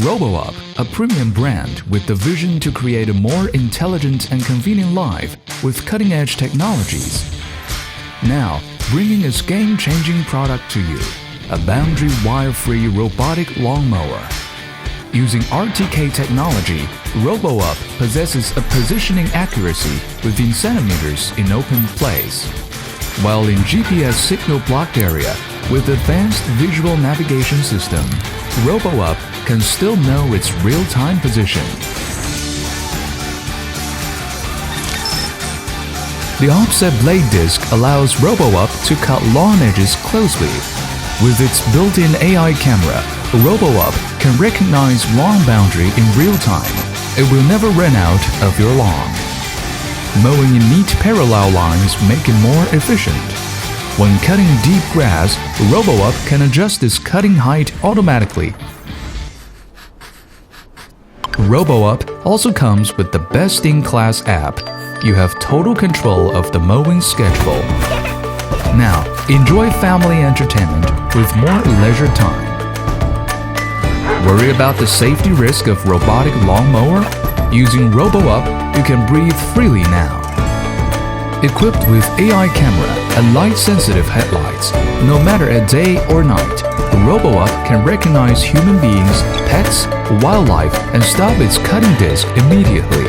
RoboUP, a premium brand with the vision to create a more intelligent and convenient life with cutting-edge technologies. Now, bringing its game-changing product to you, a boundary wire-free robotic lawnmower. Using RTK technology, RoboUP possesses a positioning accuracy within centimeters in open place. While in GPS signal-blocked area with advanced visual navigation system, RoboUP can still know its real-time position. The offset blade disc allows RoboUP to cut lawn edges closely. With its built-in AI camera, RoboUP can recognize lawn boundary in real time. It will never run out of your lawn. Mowing in neat parallel lines make it more efficient. When cutting deep grass, RoboUP can adjust its cutting height automatically. RoboUP also comes with the best-in-class app. You have total control of the mowing schedule. Now, enjoy family entertainment with more leisure time. Worry about the safety risk of robotic lawnmower? Using RoboUP, you can breathe freely now. Equipped with AI camera and light-sensitive headlights, no matter at day or night, RoboUP can recognize human beings, pets, wildlife, and stop its cutting disc immediately.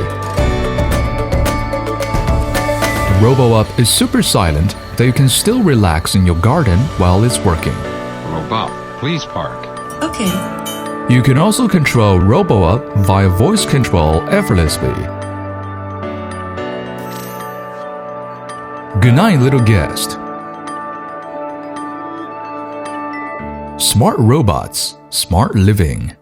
RoboUP is super silent that you can still relax in your garden while it's working. RoboUP, please park. Okay. You can also control RoboUP via voice control effortlessly. Good night, little guest. Smart robots, smart living.